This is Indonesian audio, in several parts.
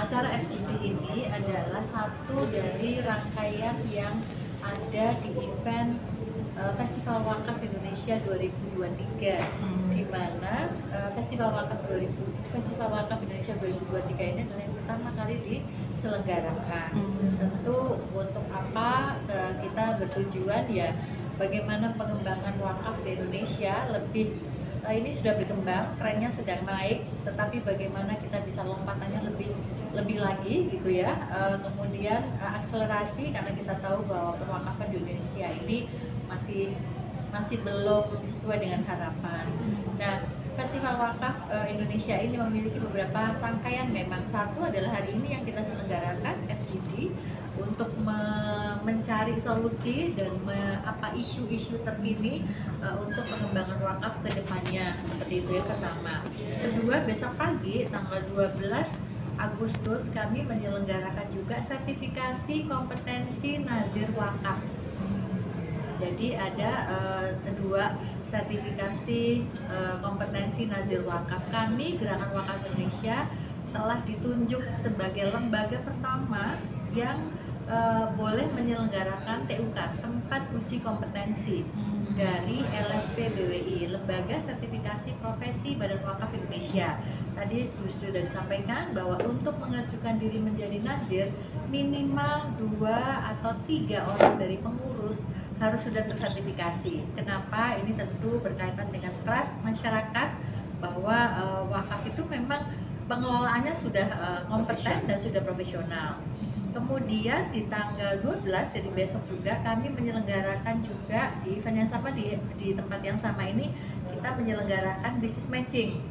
acara FGD ini adalah satu dari rangkaian yang ada di event Festival Wakaf Indonesia 2023, di mana Festival Wakaf Indonesia 2023 ini adalah yang pertama kali diselenggarakan. Tentu untuk apa kita bertujuan ya bagaimana pengembangan wakaf di Indonesia lebih ini sudah berkembang, trennya sedang naik, tetapi bagaimana kita bisa lompatannya lebih lagi gitu ya. Kemudian akselerasi, karena kita tahu bahwa perwakafan di Indonesia ini masih belum sesuai dengan harapan. Nah, Festival Wakaf Indonesia ini memiliki beberapa rangkaian. Memang satu adalah hari ini yang kita selenggarakan FGD untuk mencari solusi dan isu-isu terkini untuk pengembangan wakaf ke depannya, seperti itu ya pertama. Kedua, besok pagi tanggal 12 Agustus kami menyelenggarakan juga sertifikasi kompetensi nazir wakaf. Jadi ada dua sertifikasi kompetensi nazir wakaf. Kami Gerakan Wakaf Indonesia telah ditunjuk sebagai lembaga pertama yang boleh menyelenggarakan TUK, tempat uji kompetensi, dari LSP BWI, Lembaga Sertifikasi Profesi Badan Wakaf Indonesia. Tadi sudah disampaikan bahwa untuk mengajukan diri menjadi nazir minimal 2 atau 3 orang dari pengurus harus sudah tersertifikasi. Kenapa? Ini tentu berkaitan dengan trust masyarakat bahwa wakaf itu memang pengelolaannya sudah kompeten dan sudah profesional. Kemudian di tanggal 12, jadi besok juga kami menyelenggarakan juga di event yang sama, di tempat yang sama ini kita menyelenggarakan business matching.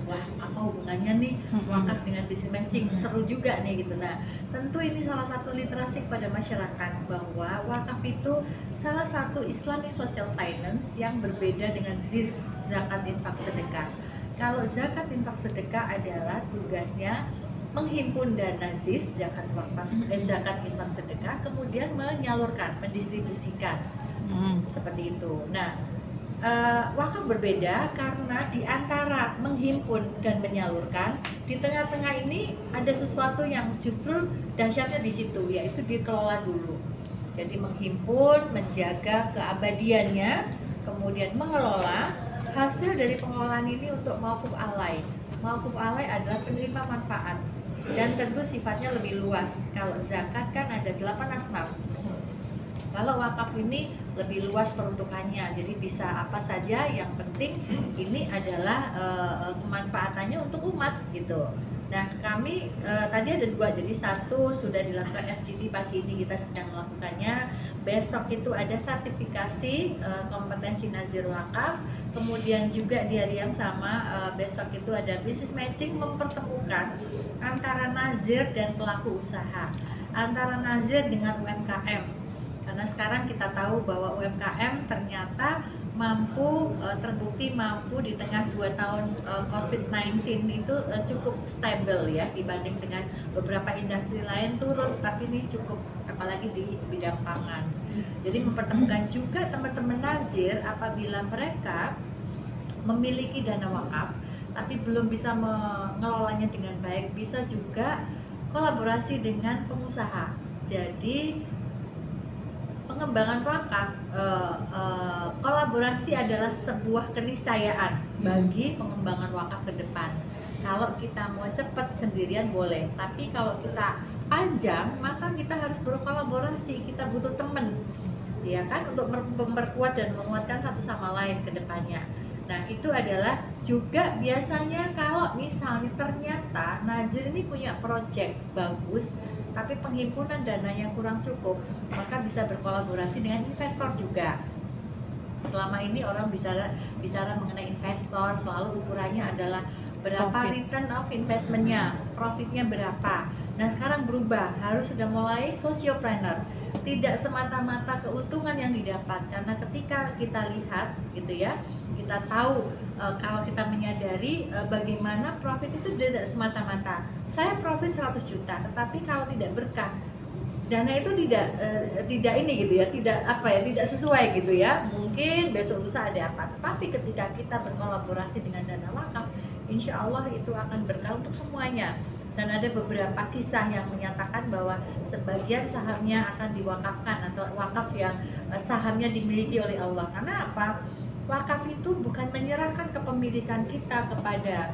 Wah, apa hubungannya nih wakaf dengan business matching? Seru juga nih gitu. Nah, tentu ini salah satu literasi kepada masyarakat bahwa wakaf itu salah satu Islamic Social Finance yang berbeda dengan ZIS, zakat infak sedekah. Kalau zakat infak sedekah adalah tugasnya menghimpun dana ZIS, zakat infak sedekah, kemudian menyalurkan, mendistribusikan, seperti itu. Nah, wakaf berbeda karena di antara menghimpun dan menyalurkan, di tengah-tengah ini ada sesuatu yang justru dahsyatnya di situ, yaitu dikelola dulu. Jadi menghimpun, menjaga keabadiannya, kemudian mengelola hasil dari pengelolaan ini untuk mauquf alai. Mauquf alai adalah penerima manfaat dan tentu sifatnya lebih luas. Kalau zakat kan ada 8 asnaf. Kalau wakaf ini lebih luas peruntukannya, jadi bisa apa saja, yang penting ini adalah kemanfaatannya untuk umat gitu. Nah, kami tadi ada 2, jadi satu sudah dilakukan FGD pagi ini kita sedang melakukannya. Besok itu ada sertifikasi kompetensi nazir wakaf. Kemudian juga di hari yang sama besok itu ada business matching, mempertemukan antara nazir dan pelaku usaha, antara nazir dengan UMKM. Karena sekarang kita tahu bahwa UMKM ternyata terbukti mampu di tengah 2 tahun COVID-19 itu cukup stabil ya, dibanding dengan beberapa industri lain turun, tapi ini cukup, apalagi di bidang pangan. Jadi mempertemukan juga teman-teman nazir apabila mereka memiliki dana wakaf tapi belum bisa mengelolanya dengan baik, bisa juga kolaborasi dengan pengusaha. Jadi pengembangan wakaf, kolaborasi adalah sebuah keniscayaan bagi pengembangan wakaf ke depan. Kalau kita mau cepat sendirian boleh, tapi kalau kita panjang maka kita harus berkolaborasi, kita butuh teman, ya kan, untuk memperkuat dan menguatkan satu sama lain ke depannya. Nah, itu adalah juga biasanya kalau misalnya ternyata nazir ini punya proyek bagus tapi penghimpunan dananya kurang cukup, maka bisa berkolaborasi dengan investor juga. Selama ini orang bicara mengenai investor, selalu ukurannya adalah berapa return of investmentnya, profitnya berapa. Nah, sekarang berubah, harus sudah mulai sociopreneur, tidak semata-mata keuntungan yang didapat, karena ketika kita lihat gitu ya, kita tahu kalau kita menyadari bagaimana profit itu tidak semata-mata saya profit 100 juta, tetapi kalau tidak berkah, dana itu tidak ini gitu ya, tidak sesuai gitu ya, mungkin besok lusa ada apa. Tapi ketika kita berkolaborasi dengan dana wakaf, insya Allah itu akan berkah untuk semuanya. Dan ada beberapa kisah yang menyatakan bahwa sebagian sahamnya akan diwakafkan atau wakaf yang sahamnya dimiliki oleh Allah. Karena apa? Wakaf itu bukan menyerahkan kepemilikan kita kepada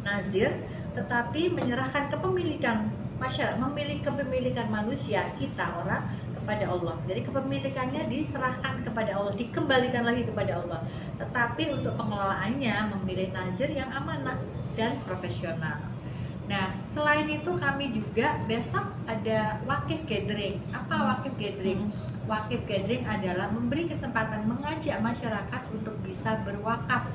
nazir, tetapi menyerahkan kepemilikan masyarakat, memiliki kepemilikan manusia, kita orang, kepada Allah. Jadi kepemilikannya diserahkan kepada Allah, dikembalikan lagi kepada Allah. Tetapi untuk pengelolaannya memilih nazir yang amanah dan profesional. Nah, selain itu kami juga besok ada wakif gathering. Apa wakif gathering? Wakif gathering adalah memberi kesempatan mengajak masyarakat untuk bisa berwakaf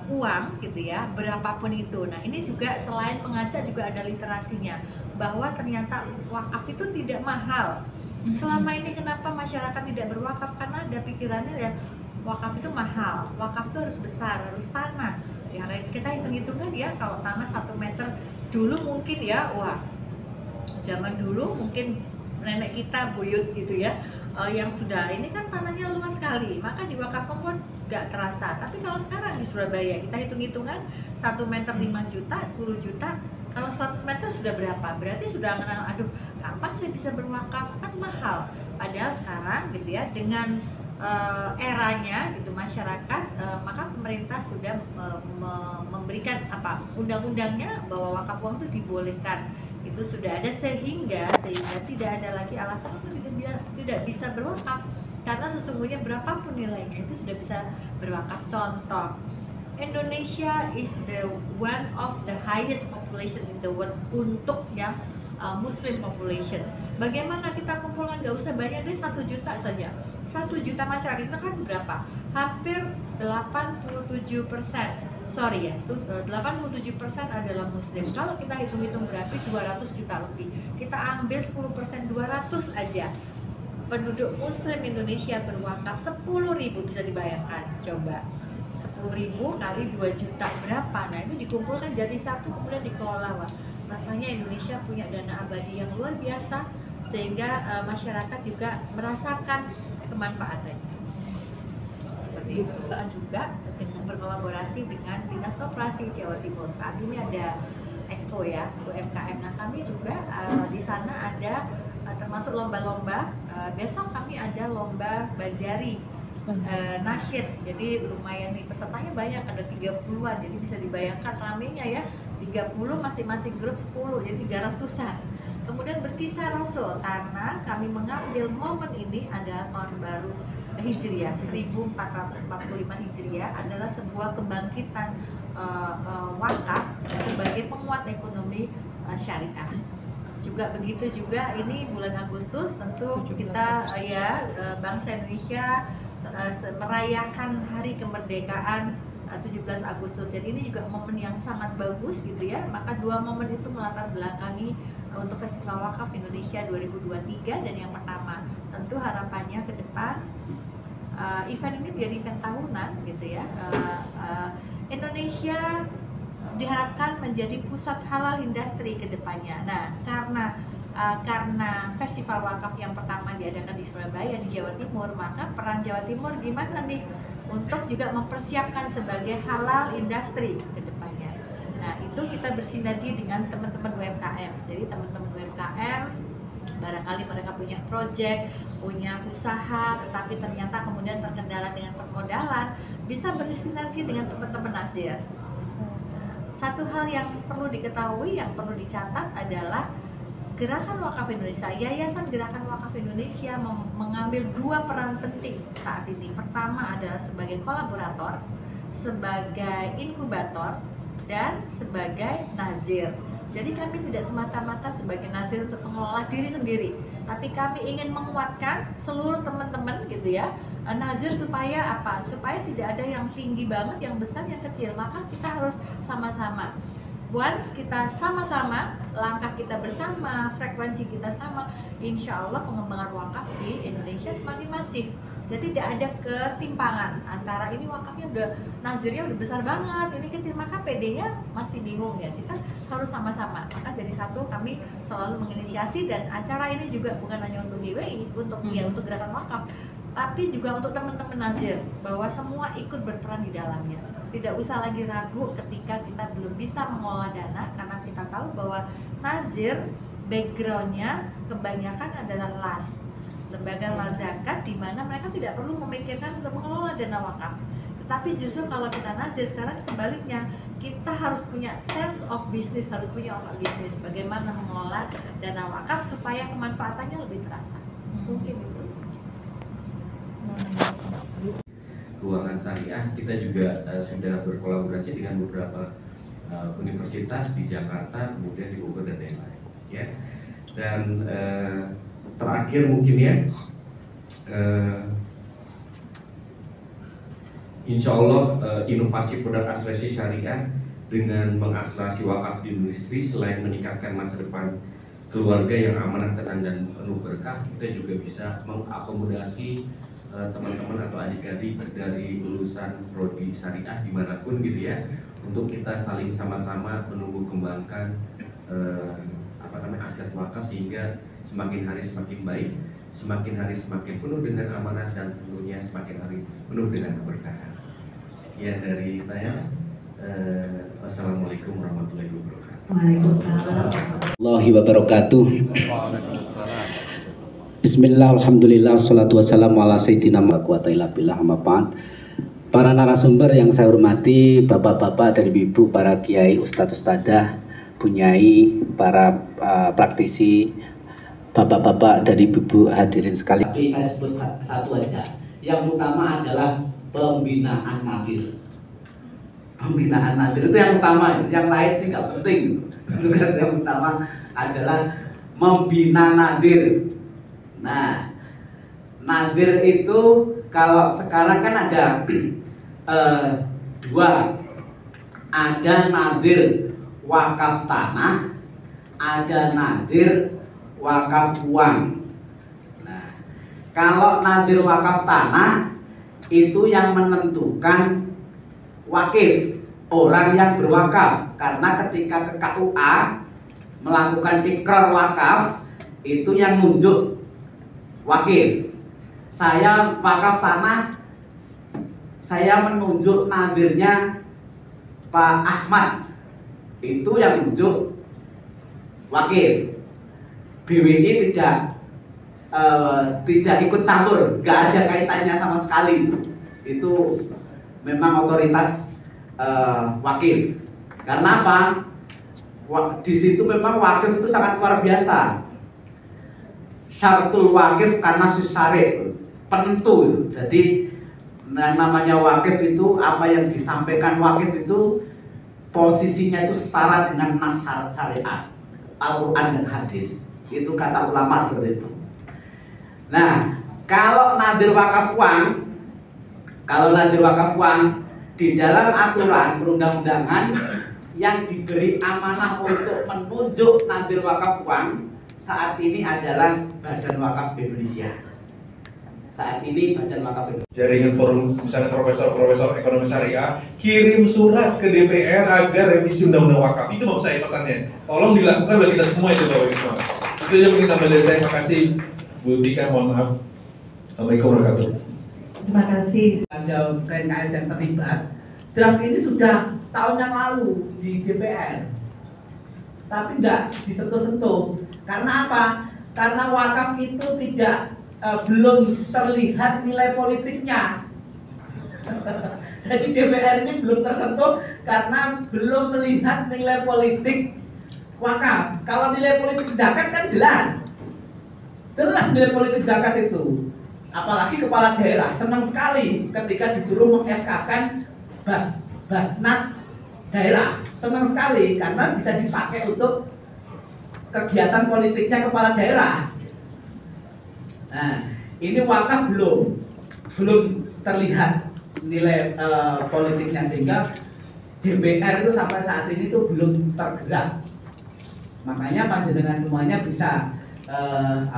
uang gitu ya, berapapun itu. Nah, ini juga selain mengajak juga ada literasinya, bahwa ternyata wakaf itu tidak mahal. Selama ini kenapa masyarakat tidak berwakaf? Karena ada pikirannya ya, wakaf itu mahal, wakaf itu harus besar, harus tanah. Ya kita hitung-hitungkan ya, kalau tanah 1 meter dulu mungkin ya, wah zaman dulu mungkin nenek kita, buyut gitu ya, yang sudah ini kan tanahnya luas sekali, maka diwakafkan pun gak terasa. Tapi kalau sekarang di Surabaya kita hitung-hitungan 1 meter 5 juta, 10 juta, kalau 100 meter sudah berapa? Berarti sudah kenal, aduh kapan saya bisa berwakaf, kan mahal. Padahal sekarang gitu ya, dengan eranya gitu masyarakat, maka pemerintah sudah memberikan apa, undang-undangnya bahwa wakaf uang itu dibolehkan, itu sudah ada, sehingga tidak ada lagi alasan untuk tidak bisa berwakaf, karena sesungguhnya berapapun nilainya itu sudah bisa berwakaf. Contoh, Indonesia is the one of the highest population in the world untuk yang Muslim population. Bagaimana kita kumpulkan? Gak usah banyak deh, 1 juta saja. 1 juta masyarakat itu kan berapa? Hampir 87%. Sorry ya, 87% adalah Muslim. Kalau kita hitung-hitung berarti 200 juta lebih. Kita ambil 10%, 200 aja. Penduduk Muslim Indonesia berwakaf 10.000, bisa dibayangkan. Coba 10.000 kali 2 juta berapa? Nah, itu dikumpulkan jadi satu, kemudian dikelola. Rasanya Indonesia punya dana abadi yang luar biasa, sehingga masyarakat juga merasakan kemanfaatannya. Seperti itu. Juga dengan berkolaborasi dengan Dinas Koperasi Jawa Timur. Saat ini ada Expo ya, UMKM. Nah, kami juga di sana ada termasuk lomba-lomba. Besok kami ada lomba Banjari nasyid. Jadi lumayan nih, pesertanya banyak, ada 30-an. Jadi bisa dibayangkan ramenya ya, 30 masing-masing grup 10, jadi 300-an. Kemudian berkisah Rasul, karena kami mengambil momen ini adalah tahun baru Hijriah 1445 Hijriah, adalah sebuah kebangkitan wakaf sebagai penguat ekonomi syariah. Juga begitu juga ini bulan Agustus, tentu kita bangsa Indonesia merayakan hari kemerdekaan 17 Agustus. Jadi ini juga momen yang sangat bagus gitu ya. Maka dua momen itu melatar belakangi untuk Festival Wakaf Indonesia 2023. Dan yang pertama, tentu harapannya ke depan event ini menjadi event tahunan gitu ya. Indonesia diharapkan menjadi pusat halal industri ke depannya. Nah, karena Festival Wakaf yang pertama diadakan di Surabaya, di Jawa Timur, maka peran Jawa Timur gimana nih untuk juga mempersiapkan sebagai halal industri ke depannya. Nah, itu kita bersinergi dengan teman-teman UMKM. Jadi teman-teman UMKM barangkali mereka punya project, punya usaha, tetapi ternyata kemudian terkendala dengan permodalan, bisa bersinergi dengan teman-teman nazir. Satu hal yang perlu diketahui, yang perlu dicatat adalah Gerakan Wakaf Indonesia, Yayasan Gerakan Wakaf Indonesia mengambil dua peran penting saat ini. Pertama adalah sebagai kolaborator, sebagai inkubator, dan sebagai nazir. Jadi kami tidak semata-mata sebagai nazir untuk mengelola diri sendiri, tapi kami ingin menguatkan seluruh teman-teman gitu ya, nazir, supaya apa? Supaya tidak ada yang tinggi banget, yang besar, yang kecil. Maka kita harus sama-sama. Once kita sama-sama, langkah kita bersama, frekuensi kita sama, insya Allah pengembangan wakaf di Indonesia semakin masif. Jadi tidak ada ketimpangan antara ini wakafnya udah, nazirnya udah besar banget, ini kecil, maka PD-nya masih bingung ya. Kita harus sama-sama. Maka jadi satu, kami selalu menginisiasi, dan acara ini juga bukan hanya untuk GWI, untuk untuk gerakan wakaf, tapi juga untuk teman-teman nazir, bahwa semua ikut berperan di dalamnya. Tidak usah lagi ragu ketika kita belum bisa mengelola dana, karena kita tahu bahwa nazir backgroundnya kebanyakan adalah LAS, lembaga mal zakat, di mana mereka tidak perlu memikirkan untuk mengelola dana wakaf. Tetapi justru kalau kita nazir sekarang sebaliknya, kita harus punya sense of business, harus punya otak bisnis, bagaimana mengelola dana wakaf supaya kemanfaatannya lebih terasa. Mungkin itu. Keuangan syariah kita juga sudah berkolaborasi dengan beberapa universitas di Jakarta, kemudian di Bogor dan lain-lain, ya. Dan terakhir mungkin ya, insya Allah inovasi produk asuransi syariah dengan mengakselerasi wakaf di industri, selain meningkatkan masa depan keluarga yang amanah, tenang dan penuh berkah, kita juga bisa mengakomodasi teman-teman atau adik-adik dari lulusan prodi syariah dimanapun gitu ya, untuk kita saling sama-sama menumbuh kembangkan aset wakaf sehingga semakin hari semakin baik, semakin hari semakin penuh dengan amanah, dan tentunya semakin hari penuh dengan keberkahan. Sekian dari saya. Wassalamualaikum warahmatullahi wabarakatuh. Waalaikumsalam warahmatullahi wabarakatuh. Bismillah, alhamdulillah, salatu wassalamu ala sayyidina Muhammad. Para narasumber yang saya hormati, bapak-bapak dan ibu-ibu, para kiai, ustadz, ustadzah, bunyai, para praktisi, bapak-bapak dan ibu-ibu hadirin sekalian. Tapi saya sebut satu aja. Yang utama adalah pembinaan nadir. Pembinaan nadir itu yang utama, yang lain sih nggak penting. Tugas yang utama adalah membina nadir. Nah, nadir itu kalau sekarang kan ada dua, ada nadir wakaf tanah, ada nadir wakaf uang. Nah, kalau nadir wakaf tanah itu yang menentukan wakif, orang yang berwakaf, karena ketika ke KUA melakukan ikrar wakaf itu yang nunjuk wakif. Saya wakaf tanah, saya menunjuk nadirnya Pak Ahmad, itu yang nunjuk wakif. BWI tidak ikut campur, nggak ada kaitannya sama sekali. Itu memang otoritas wakif. Karena apa? Di situ memang wakif itu sangat luar biasa. Syaratul wakif karena syar'i, penentu. Jadi yang namanya wakif itu, apa yang disampaikan wakif itu posisinya itu setara dengan nas syariat, Al-Quran dan hadis. Itu kata ulama seperti itu. Nah, kalau nadir wakaf uang, di dalam aturan perundang-undangan yang diberi amanah untuk menunjuk nadir wakaf uang saat ini adalah Badan Wakaf Indonesia. Saat ini Badan Wakaf Indonesia. Jaringan forum misalnya profesor-profesor ekonomi syariah kirim surat ke DPR agar revisi undang-undang wakaf. Itu maksud saya pesannya. Tolong dilakukan oleh kita semua itu Bapak Ibu semua. Itu aja mungkin tambahan dari saya. Makasih Bu Tika, mohon maaf. Assalamualaikum warahmatullahi wabarakatuh. Terima kasih. Ada KNKS yang terlibat. Draft ini sudah setahun yang lalu di DPR, tapi tidak disentuh-sentuh. Karena apa? Karena wakaf itu belum terlihat nilai politiknya. Jadi DPR ini belum tersentuh karena belum melihat nilai politik wakaf. Kalau nilai politik zakat kan jelas nilai politik zakat itu. Apalagi kepala daerah senang sekali ketika disuruh meng-SK-kan Basnas daerah, senang sekali karena bisa dipakai untuk kegiatan politiknya kepala daerah. Nah, ini wakaf belum terlihat nilai politiknya, sehingga DPR itu sampai saat ini tuh belum tergerak. Makanya panjenengan semuanya bisa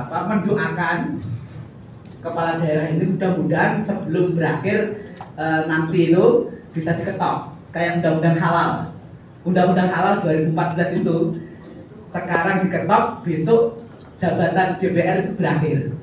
mendoakan kepala daerah ini, mudah-mudahan sebelum berakhir nanti itu bisa diketok kayak undang-undang halal. Undang-undang halal 2014 itu sekarang diketok, besok jabatan DPR itu berakhir.